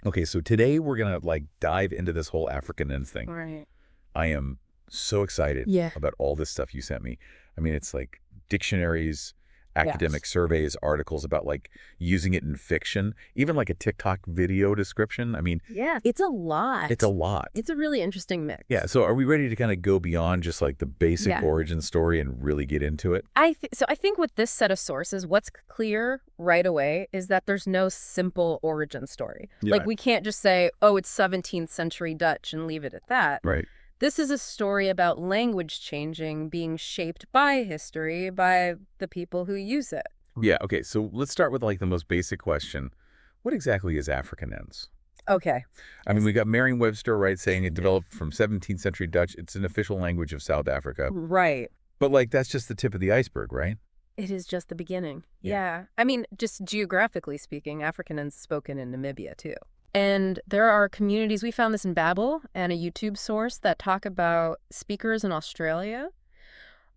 Okay, so today we're going to like dive into this whole Afrikaans thing. Right. I am so excited Yeah. about all this stuff you sent me. I mean, it's like dictionaries, academic Yes. surveys, articles about like using it in fiction, even like a TikTok video description. I mean, Yeah. It's a lot. it's a lot. It's a really interesting mix. Yeah, so are we ready to kind of go beyond just like the basic origin story and really get into it? I think with this set of sources, what's clear right away is that there's no simple origin story. Yeah. Like we can't just say, oh, it's 17th century Dutch and leave it at that. Right. This is a story about language changing, being shaped by history, by the people who use it. Yeah, okay, so let's start with like the most basic question. What exactly is Afrikaans? Okay. I mean, we got Merriam-Webster, right, saying it developed from 17th century Dutch. It's an official language of South Africa. Right. But like that's just the tip of the iceberg, right? It is just the beginning. Yeah. Yeah. I mean, just geographically speaking, Afrikaans is spoken in Namibia too. And there are communities, we found this in Babbel and a YouTube source that talk about speakers in Australia,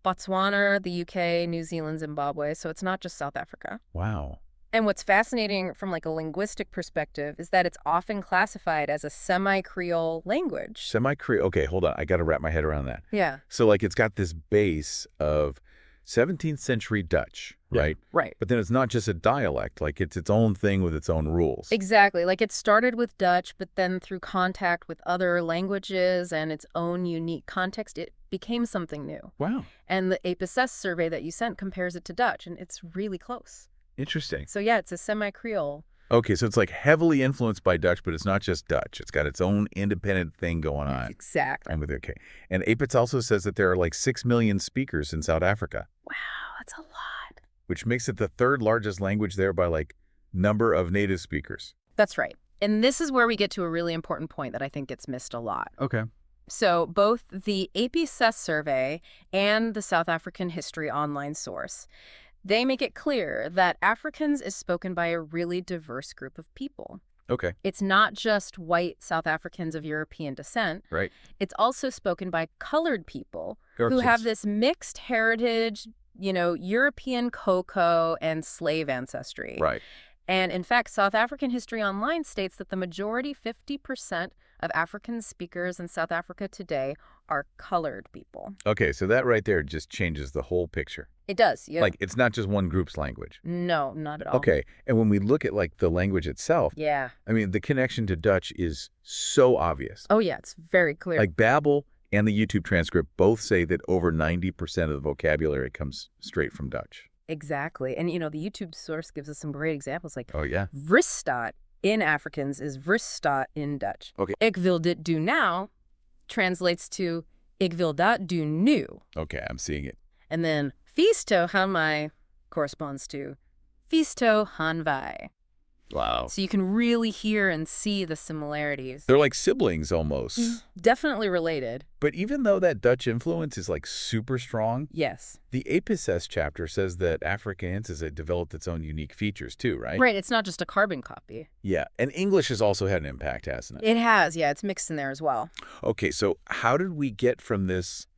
Botswana, the UK, New Zealand, Zimbabwe. So it's not just South Africa. Wow. And what's fascinating from like a linguistic perspective is that it's often classified as a semi-Creole language. Semi-Creole. Okay, hold on. I got to wrap my head around that. Yeah. So like it's got this base of 17th century Dutch, right? Right. But then it's not just a dialect. Like it's its own thing with its own rules. Exactly. Like it started with Dutch, but then through contact with other languages and its own unique context, it became something new. Wow. And the APSS survey that you sent compares it to Dutch, and it's really close. Interesting. So yeah, it's a semi-Creole. Okay, so it's like heavily influenced by Dutch, but it's not just Dutch. It's got its own independent thing going on. Exactly. I'm with you. Okay. And APITS also says that there are like 6 million speakers in South Africa. Wow, that's a lot. Which makes it the third largest language there by like number of native speakers. That's right. And this is where we get to a really important point that I think gets missed a lot. Okay. So both the APSS survey and the South African History online source, they make it clear that Afrikaans is spoken by a really diverse group of people. Okay. It's not just white South Africans of European descent. Right. It's also spoken by colored people who have this mixed heritage, you know, European cocoa and slave ancestry. Right. And in fact, South African History Online states that the majority, 50% of African speakers in South Africa today are colored people. Okay, so that right there just changes the whole picture. It does, yeah. Like, it's not just one group's language. No, not at all. Okay, and when we look at, like, the language itself, Yeah. I mean, the connection to Dutch is so obvious. Oh, yeah, it's very clear. Like, Babbel and the YouTube transcript both say that over 90% of the vocabulary comes straight from Dutch. Exactly. And, you know, the YouTube source gives us some great examples, like Oh, yeah? Vrystaat in Afrikaans is Vrystaat in Dutch. Okay. Ik wil dit doen now translates to ik wil dat doen nu. Okay, I'm seeing it. And then Fisto han mij corresponds to Fisto han wij. Wow. So you can really hear and see the similarities. They're like siblings almost. Definitely related. But even though that Dutch influence is like super strong, Yes. the APSS chapter says that Afrikaans has developed its own unique features too, right? Right. It's not just a carbon copy. Yeah, and English has also had an impact, hasn't it? It has. Yeah, it's mixed in there as well. Okay, so how did we get from this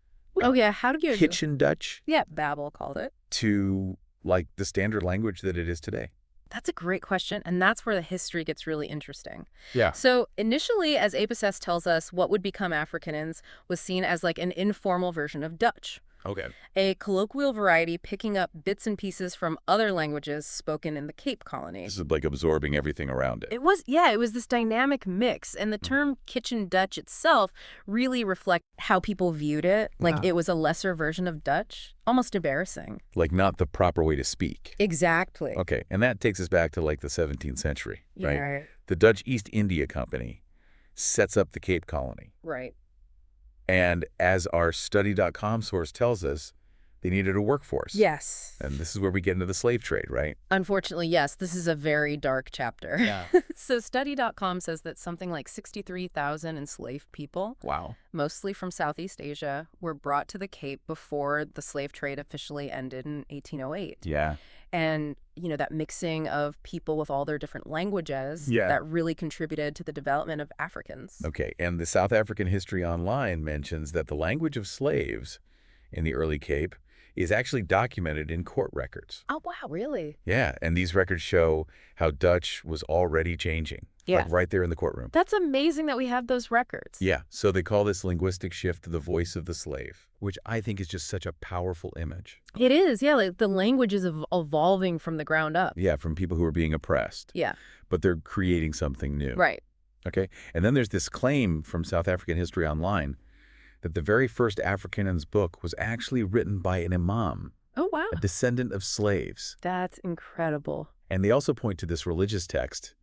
Oh, yeah. How did you... kitchen Dutch Yeah, Babbel called it. to like the standard language that it is today? That's a great question, and that's where the history gets really interesting. Yeah. So initially, as APSS tells us, what would become Afrikaans was seen as like an informal version of Dutch, Okay. a colloquial variety picking up bits and pieces from other languages spoken in the Cape Colony. This is like absorbing everything around it. It was this dynamic mix, and the term kitchen Dutch itself really reflects how people viewed it, like Wow. it was a lesser version of Dutch, almost embarrassing. Like not the proper way to speak. Exactly. Okay, and that takes us back to like the 17th century, right? Yeah, right. The Dutch East India Company sets up the Cape Colony. Right. And as our study.com source tells us, they needed a workforce. Yes. And this is where we get into the slave trade, right? Unfortunately, yes, this is a very dark chapter. Yeah. So study.com says that something like 63,000 enslaved people, Wow. mostly from Southeast Asia, were brought to the Cape before the slave trade officially ended in 1808. Yeah. And, you know, that mixing of people with all their different languages, Yeah. that really contributed to the development of Afrikaans. Okay, and the South African History Online mentions that the language of slaves in the early Cape is actually documented in court records. Oh, wow, really? Yeah, and these records show how Dutch was already changing, Yeah. like right there in the courtroom. That's amazing that we have those records. Yeah, so they call this linguistic shift the voice of the slave, which I think is just such a powerful image. It is, yeah, like the language is evolving from the ground up. Yeah, from people who are being oppressed. Yeah. But they're creating something new. Right. Okay, and then there's this claim from South African History Online that the very first Afrikaans book was actually written by an imam, Oh, wow. a descendant of slaves. That's incredible. And they also point to this religious text,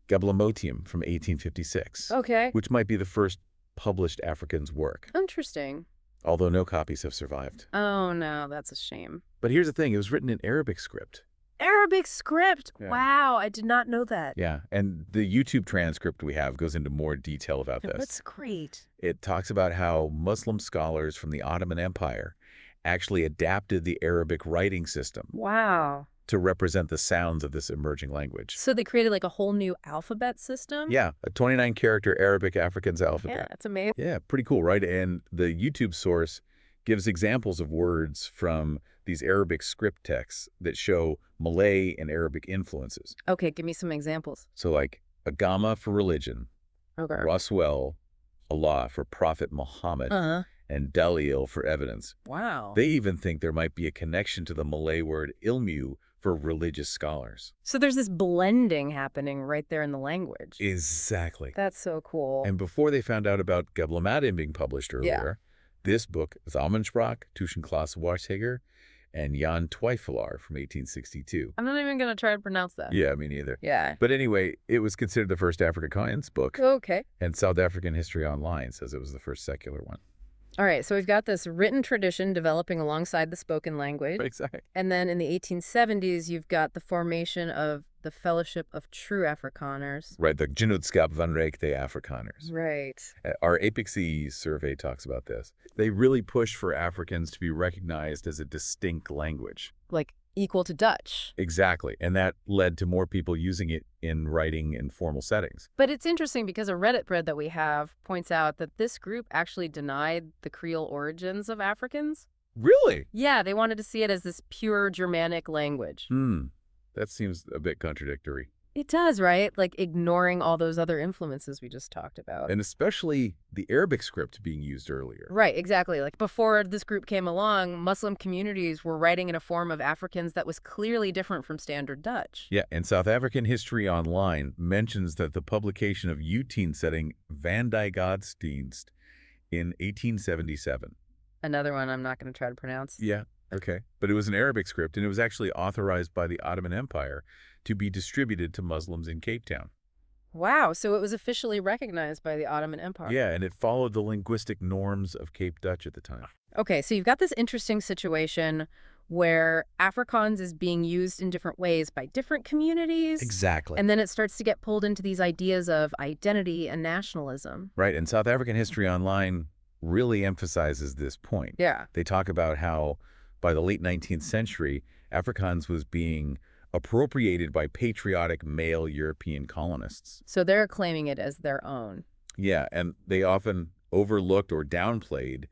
Geblamotium from 1856, Okay. which might be the first published Afrikaans work, Interesting. although no copies have survived. Oh, no, that's a shame. But here's the thing, it was written in Arabic script. Arabic script. Yeah. Wow, I did not know that. Yeah, and the YouTube transcript we have goes into more detail about this. That's great. It talks about how Muslim scholars from the Ottoman Empire actually adapted the Arabic writing system Wow. to represent the sounds of this emerging language. So they created like a whole new alphabet system? Yeah, a 29-character Arabic Afrikaans Yeah, alphabet. that's amazing. Yeah, pretty cool, right? And the YouTube source gives examples of words from these Arabic script texts that show Malay and Arabic influences. Okay, give me some examples. So like Agama for religion, Okay. Roswell, Allah for Prophet Muhammad, Uh-huh. and Dalil for evidence. Wow. They even think there might be a connection to the Malay word ilmu for religious scholars. So there's this blending happening right there in the language. Exactly. That's so cool. And before they found out about Geblematim being published earlier, this book, Thalmensprach, Tussen Klaas Warshegger, and Jan Twyfelaar from 1862. I'm not even going to try to pronounce that. Yeah, me neither. Yeah. But anyway, it was considered the first Afrikaans book, Okay. and South African History Online says it was the first secular one. All right, so we've got this written tradition developing alongside the spoken language. Exactly. And then in the 1870s, you've got the formation of the Fellowship of True Afrikaners. Right, the Genootskap van Rechte Afrikaners. Right. Our APIC survey talks about this. They really push for Afrikaans to be recognized as a distinct language. Like equal to Dutch. Exactly, and that led to more people using it in writing in formal settings. But it's interesting because a Reddit thread that we have points out that this group actually denied the Creole origins of Afrikaans. Really? Yeah, they wanted to see it as this pure Germanic language. That seems a bit contradictory. It does, right? Like ignoring all those other influences we just talked about. And especially the Arabic script being used earlier. Right, exactly. Like before this group came along, Muslim communities were writing in a form of Afrikaans that was clearly different from standard Dutch. Yeah, and South African History Online mentions that the publication of setting Van die Godsdienst in 1877. Another one I'm not going to try to pronounce. Yeah, okay. But it was an Arabic script, and it was actually authorized by the Ottoman Empire to be distributed to Muslims in Cape Town. Wow, so it was officially recognized by the Ottoman Empire. Yeah, and it followed the linguistic norms of Cape Dutch at the time. Okay, so you've got this interesting situation where Afrikaans is being used in different ways by different communities. Exactly. And then it starts to get pulled into these ideas of identity and nationalism. Right, and South African History Online really emphasizes this point. Yeah. They talk about how by the late 19th century, Afrikaans was being appropriated by patriotic male European colonists. So they're claiming it as their own. Yeah, and they often overlooked or downplayed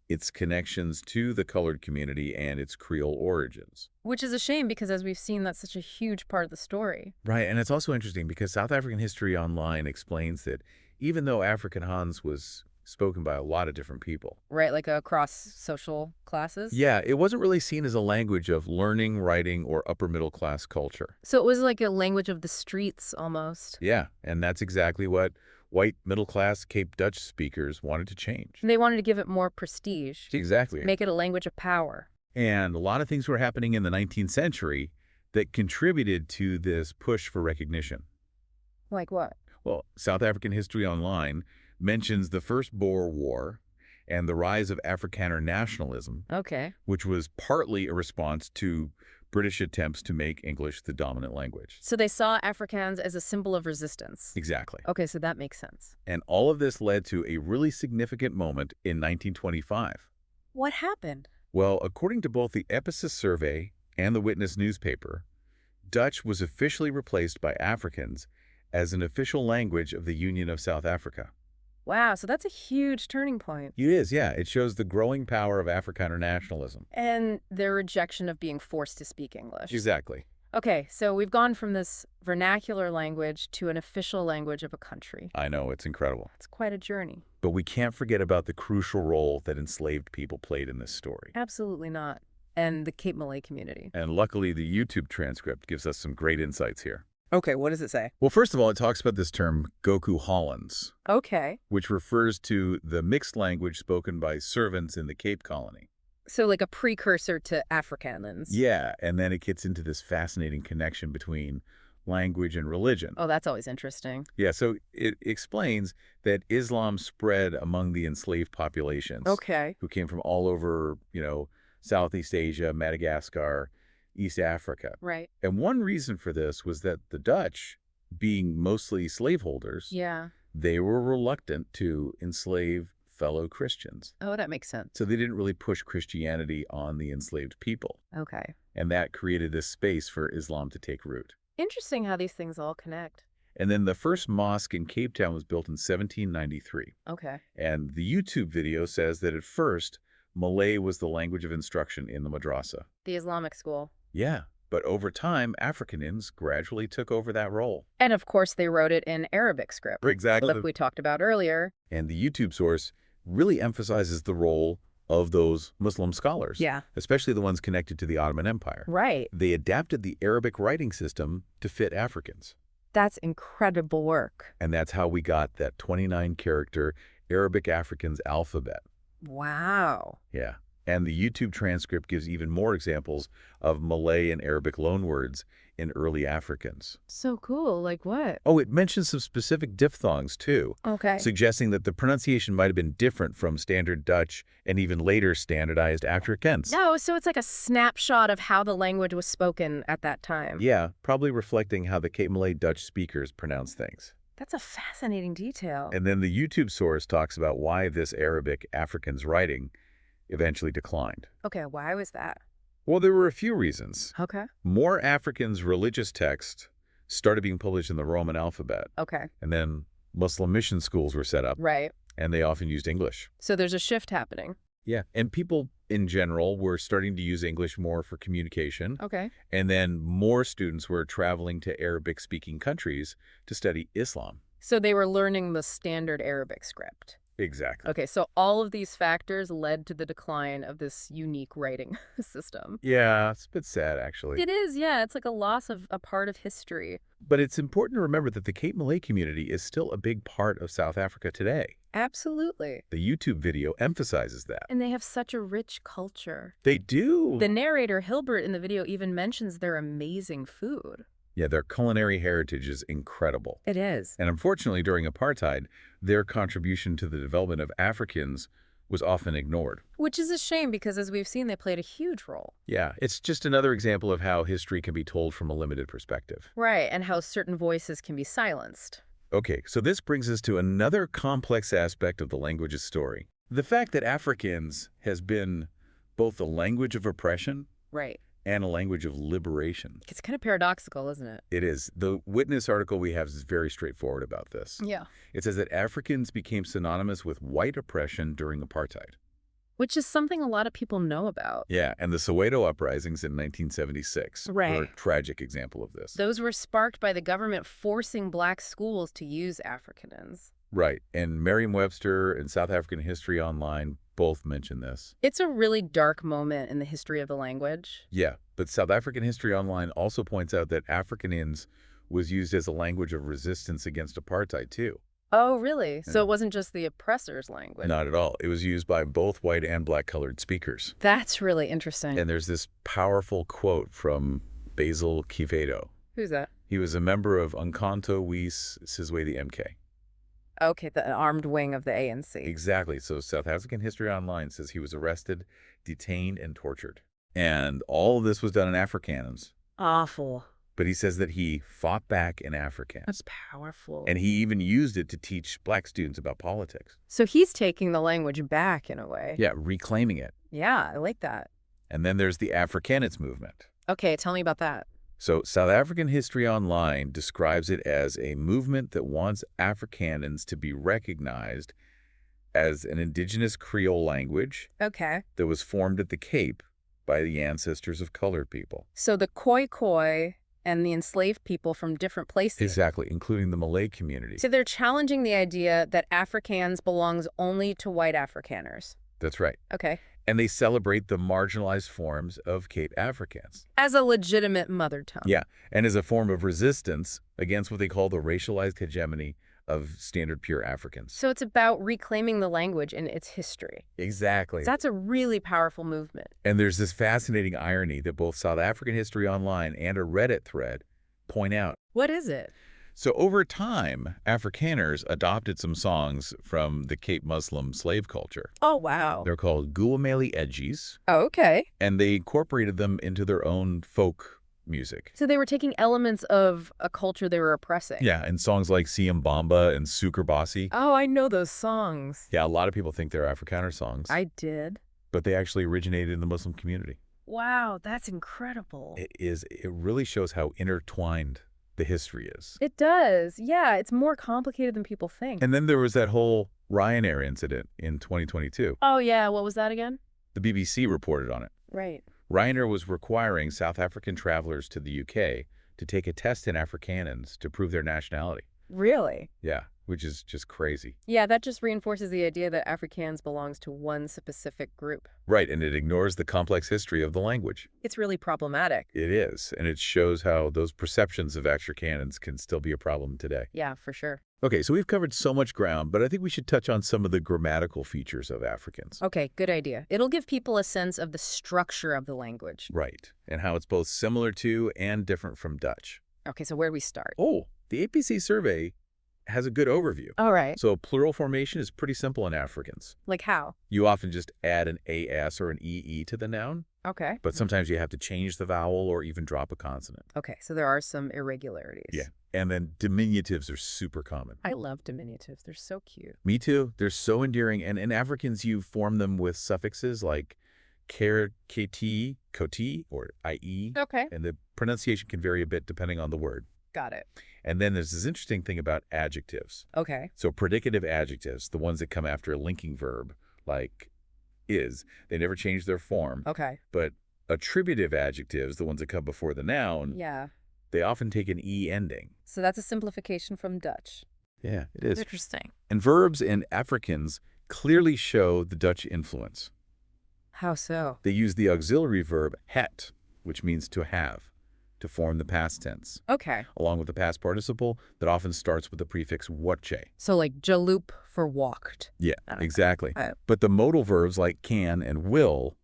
its connections to the colored community and its Creole origins. Which is a shame because, as we've seen, that's such a huge part of the story. Right, and it's also interesting because South African History Online explains that even though Afrikaans was spoken by a lot of different people. Right, like across social classes? Yeah, it wasn't really seen as a language of learning, writing, or upper middle class culture. So it was like a language of the streets almost. Yeah, and that's exactly what white middle class Cape Dutch speakers wanted to change. And they wanted to give it more prestige. Exactly. Make it a language of power. And a lot of things were happening in the 19th century that contributed to this push for recognition. Like what? Well, South African History Online mentions the First Boer War and the rise of Afrikaner nationalism, Okay. which was partly a response to British attempts to make English the dominant language. So they saw Afrikaans as a symbol of resistance. Exactly. Okay, so that makes sense. And all of this led to a really significant moment in 1925. What happened? Well, according to both the Ephesus survey and the Witness newspaper, Dutch was officially replaced by Afrikaans as an official language of the Union of South Africa. Wow, so that's a huge turning point. It is, yeah. It shows the growing power of Afrikaner nationalism. And their rejection of being forced to speak English. Exactly. Okay, so we've gone from this vernacular language to an official language of a country. I know, it's incredible. It's quite a journey. But we can't forget about the crucial role that enslaved people played in this story. Absolutely not. And the Cape Malay community. And luckily, the YouTube transcript gives us some great insights here. Okay, what does it say? Well, first of all, it talks about this term, Goku Hollands, Okay. which refers to the mixed language spoken by servants in the Cape Colony. So like a precursor to Afrikaans. Yeah, and then it gets into this fascinating connection between language and religion. Oh, that's always interesting. Yeah, so it explains that Islam spread among the enslaved populations. Okay. Who came from all over, Southeast Asia, Madagascar, East Africa. Right. And one reason for this was that the Dutch, being mostly slaveholders, Yeah. they were reluctant to enslave fellow Christians. Oh, that makes sense. So they didn't really push Christianity on the enslaved people. Okay. And that created this space for Islam to take root. Interesting how these things all connect. And then the first mosque in Cape Town was built in 1793. Okay. And the YouTube video says that at first, Malay was the language of instruction in the madrasa. The Islamic school. Yeah, but over time, Afrikaners gradually took over that role. And of course, they wrote it in Arabic script. Exactly. Like we talked about earlier. And the YouTube source really emphasizes the role of those Muslim scholars. Yeah. Especially the ones connected to the Ottoman Empire. Right. They adapted the Arabic writing system to fit Africans. That's incredible work. And that's how we got that 29-character Arabic Afrikaans alphabet. Wow. Yeah. And the YouTube transcript gives even more examples of Malay and Arabic loanwords in early Afrikaans. So cool. Like what? Oh, it mentions some specific diphthongs, too, Okay. suggesting that the pronunciation might have been different from standard Dutch and even later standardized Afrikaans. No, so it's like a snapshot of how the language was spoken at that time. Yeah, probably reflecting how the Cape Malay Dutch speakers pronounce things. That's a fascinating detail. And then the YouTube source talks about why this Arabic Afrikaans writing eventually declined. Okay, why was that? Well, there were a few reasons. Okay. More Afrikaans religious texts started being published in the Roman alphabet. Okay. And then Muslim mission schools were set up, Right. and they often used English. So there's a shift happening. Yeah, and people in general were starting to use English more for communication. Okay. And then more students were traveling to Arabic-speaking countries to study Islam. So they were learning the standard Arabic script. Exactly. Okay, so all of these factors led to the decline of this unique writing system. Yeah, it's a bit sad, actually. It is, yeah. It's like a loss of a part of history. But it's important to remember that the Cape Malay community is still a big part of South Africa today. Absolutely. The YouTube video emphasizes that. And they have such a rich culture. They do. The narrator, Hilbert, in the video even mentions their amazing food. Yeah, their culinary heritage is incredible. It is. And unfortunately, during apartheid, their contribution to the development of Africans was often ignored. Which is a shame because, as we've seen, they played a huge role. Yeah, it's just another example of how history can be told from a limited perspective. Right, and how certain voices can be silenced. Okay, so this brings us to another complex aspect of the language's story. The fact that Afrikaans has been both a language of oppression Right. and a language of liberation. It's kind of paradoxical, isn't it? It is. The Witness article we have is very straightforward about this. Yeah. It says that Afrikaans became synonymous with white oppression during apartheid. Which is something a lot of people know about. Yeah, and the Soweto uprisings in 1976 were Right. a tragic example of this. Those were sparked by the government forcing black schools to use Afrikaans. Right, and Merriam-Webster and South African History Online both mention this. It's a really dark moment in the history of the language. Yeah, but South African History Online also points out that Afrikaans was used as a language of resistance against apartheid, too. Oh, really? So Yeah. it wasn't just the oppressor's language? Not at all. It was used by both white and black-colored speakers. That's really interesting. And there's this powerful quote from Basil Kivedo. Who's that? He was a member of Umkhonto we Sizwe MK. Okay, the armed wing of the ANC. Exactly. So South African History Online says he was arrested, detained, and tortured. And all of this was done in Afrikaans. Awful. But he says that he fought back in Afrikaans. That's powerful. And he even used it to teach black students about politics. So he's taking the language back in a way. Yeah, reclaiming it. Yeah, I like that. And then there's the Afrikaans movement. Okay, tell me about that. So South African History Online describes it as a movement that wants Afrikaners to be recognized as an indigenous Creole language Okay. that was formed at the Cape by the ancestors of colored people. So the Khoi and the enslaved people from different places. Exactly, including the Malay community. So they're challenging the idea that Afrikaans belongs only to white Afrikaners. That's right. Okay. And they celebrate the marginalized forms of Cape Afrikaans. As a legitimate mother tongue. Yeah, and as a form of resistance against what they call the racialized hegemony of standard pure Africans. So it's about reclaiming the language and its history. Exactly. That's a really powerful movement. And there's this fascinating irony that both South African History Online and a Reddit thread point out. What is it? So over time, Afrikaners adopted some songs from the Cape Muslim slave culture. Oh, wow. They're called Guameli Edgies, Oh, okay. and they incorporated them into their own folk music. So they were taking elements of a culture they were oppressing. Yeah, and songs like Siambamba and Sukerbasi. Oh, I know those songs. Yeah, a lot of people think they're Afrikaner songs, I did. but they actually originated in the Muslim community. Wow, that's incredible. It really shows how intertwined the history is. It does. Yeah, it's more complicated than people think. And then there was that whole Ryanair incident in 2022. Oh, yeah. What was that again? The BBC reported on it. Right. Ryanair was requiring South African travelers to the UK to take a test in Afrikaans to prove their nationality. Really? Yeah, which is just crazy. Yeah, that just reinforces the idea that Afrikaans belongs to one specific group. Right, and it ignores the complex history of the language. It's really problematic. It is, and it shows how those perceptions of Afrikaans can still be a problem today. Yeah, for sure. Okay, so we've covered so much ground, but I think we should touch on some of the grammatical features of Afrikaans. Okay, good idea. It'll give people a sense of the structure of the language. Right, and how it's both similar to and different from Dutch. Okay, so where do we start? Oh, the APC survey has a good overview. All right. So plural formation is pretty simple in Afrikaans. Like how? You often just add an AS or an EE to the noun, Okay. but sometimes you have to change the vowel or even drop a consonant. Okay, so there are some irregularities. Yeah, and then diminutives are super common. I love diminutives. They're so cute. Me too. They're so endearing, and in Afrikaans you form them with suffixes like ker, kt, koti, or ie, Okay. and the pronunciation can vary a bit depending on the word. Got it. And then there's this interesting thing about adjectives. Okay. So predicative adjectives, the ones that come after a linking verb, like is, they never change their form. Okay. But attributive adjectives, the ones that come before the noun, Yeah. they often take an E ending. So that's a simplification from Dutch. Yeah, it is. Interesting. And verbs in Afrikaans clearly show the Dutch influence. How so? They use the auxiliary verb het, which means to have, to form the past tense, Okay. along with the past participle that often starts with the prefix wotje. So like jaloop for walked. Yeah, Okay. exactly. Right. But the modal verbs like can and will,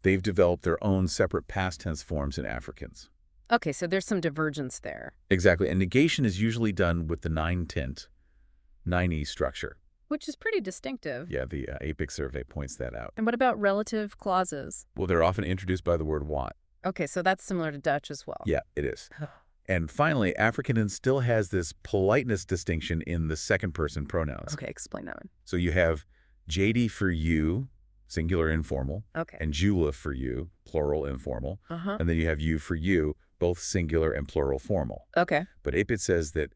they've developed their own separate past tense forms in Afrikaans. Okay, so there's some divergence there. Exactly. And negation is usually done with the nine-tint, 9E structure. Which is pretty distinctive. Yeah, the APIC survey points that out. And what about relative clauses? Well, they're often introduced by the word wat. Okay, so that's similar to Dutch as well. Yeah, it is. And finally, Afrikaans still has this politeness distinction in the second-person pronouns. Okay, explain that one. So you have JD for you, singular informal, Okay. and Jula for you, plural informal. Uh-huh. And then you have you for you, both singular and plural formal. Okay. But APIT says that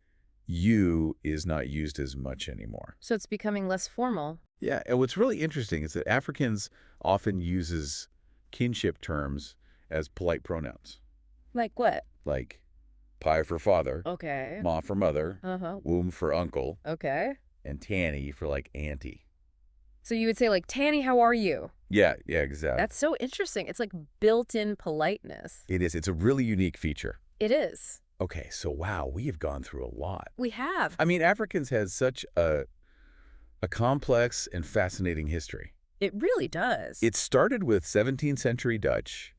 you is not used as much anymore. So it's becoming less formal. Yeah, and what's really interesting is that Afrikaans often uses kinship terms as polite pronouns, Like what? like pai for father, Okay. ma for mother, Uh-huh. womb for uncle, Okay. and tanny for like auntie. So you would say like, Tanny, how are you? Yeah, exactly. That's so interesting. It's like built-in politeness. It is. It's a really unique feature. It is. Okay, so wow, we have gone through a lot. We have. I mean, Afrikaans has such a complex and fascinating history. It really does. It started with 17th century Dutch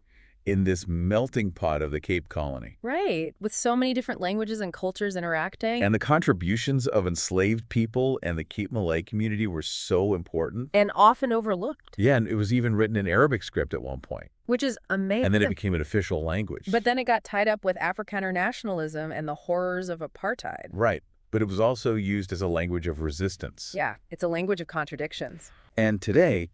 in this melting pot of the Cape Colony. Right. With so many different languages and cultures interacting. And the contributions of enslaved people and the Cape Malay community were so important. And often overlooked. Yeah, and it was even written in Arabic script at one point. Which is amazing. And then it became an official language. But then it got tied up with Afrikaner nationalism and the horrors of apartheid. Right. But it was also used as a language of resistance. Yeah, it's a language of contradictions. And today,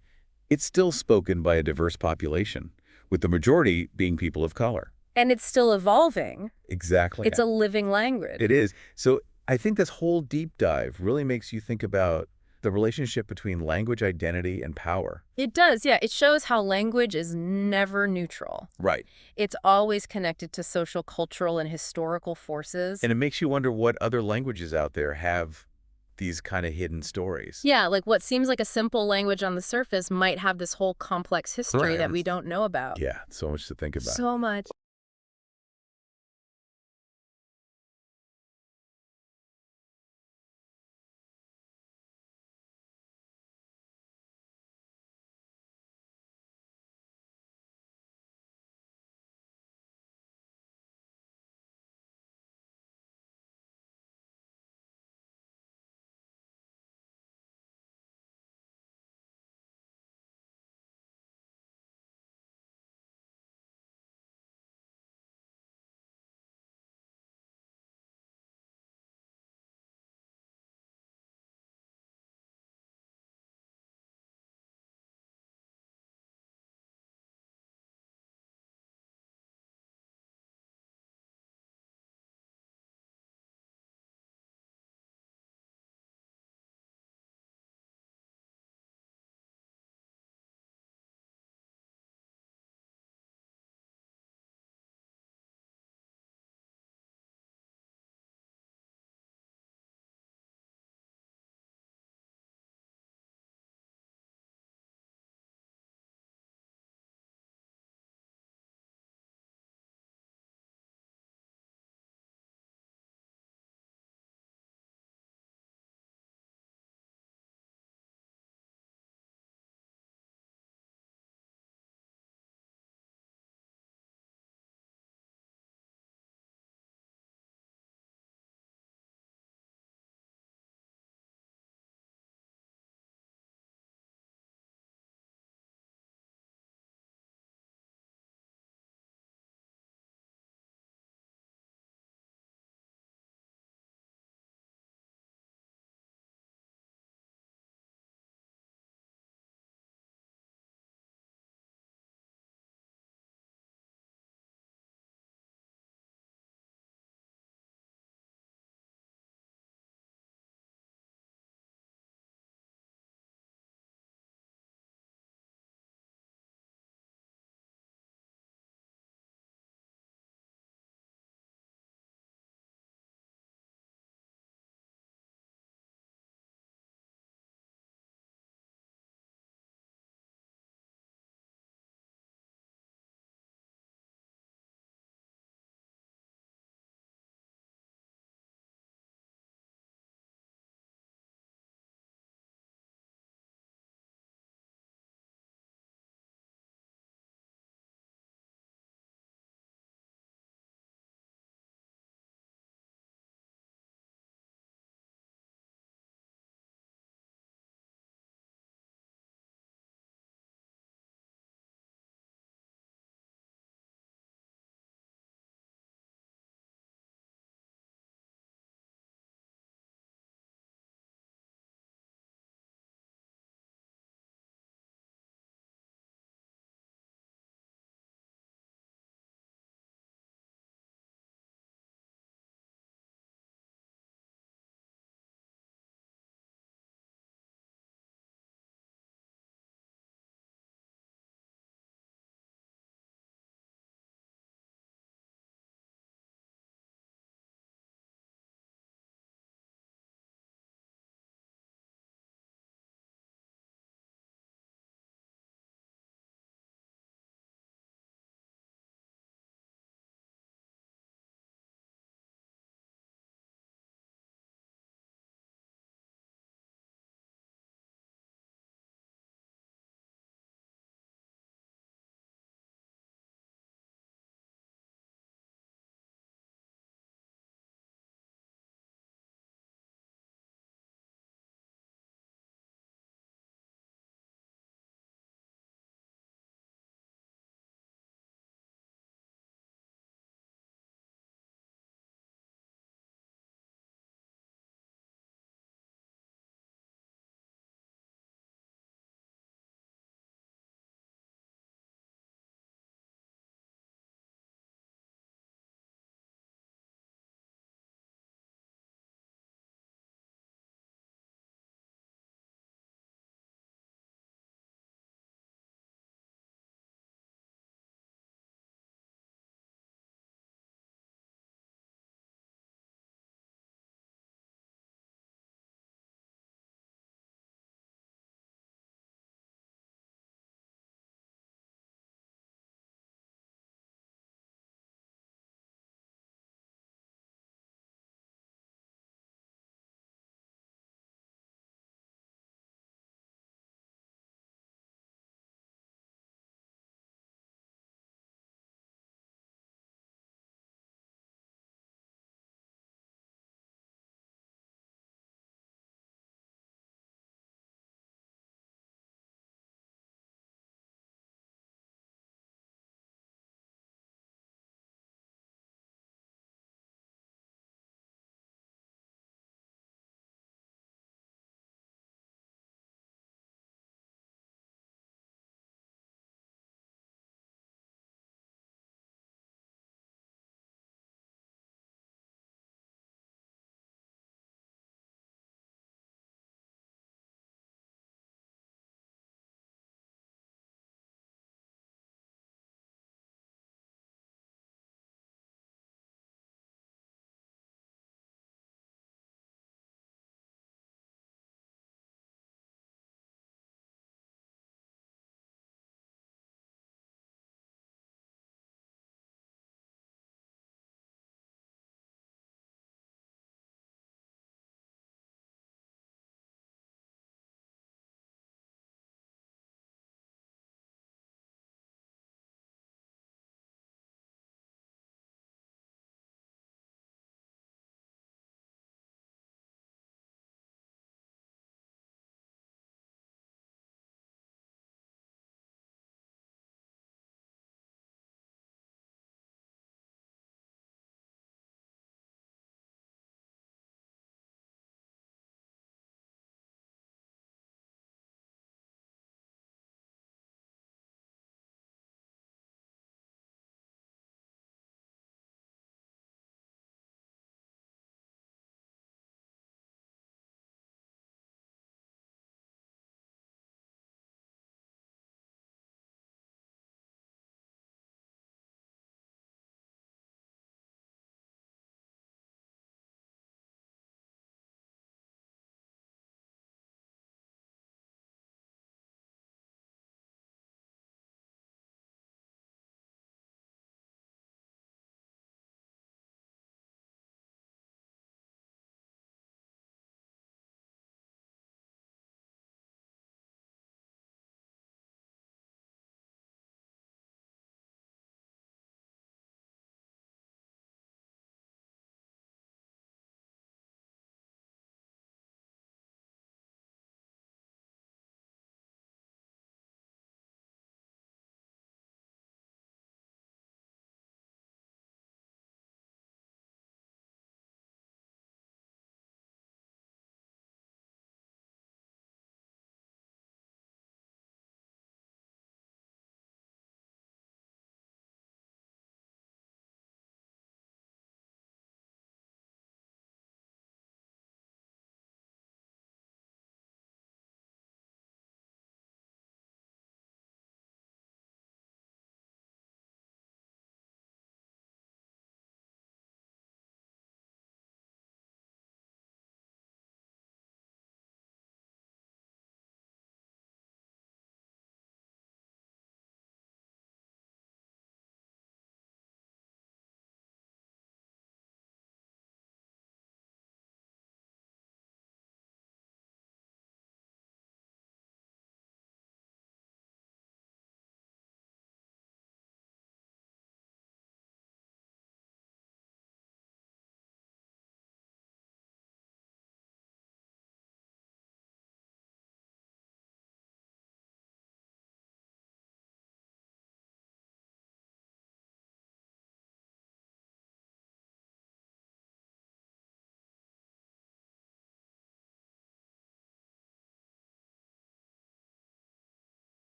it's still spoken by a diverse population, with the majority being people of color. And it's still evolving. Exactly. It's a living language. It is. So I think this whole deep dive really makes you think about the relationship between language identity and power. It does, yeah. It shows how language is never neutral. Right. It's always connected to social, cultural, and historical forces. And it makes you wonder what other languages out there have these kind of hidden stories. Yeah, like what seems like a simple language on the surface might have this whole complex history that we don't know about. Yeah, so much to think about. So much.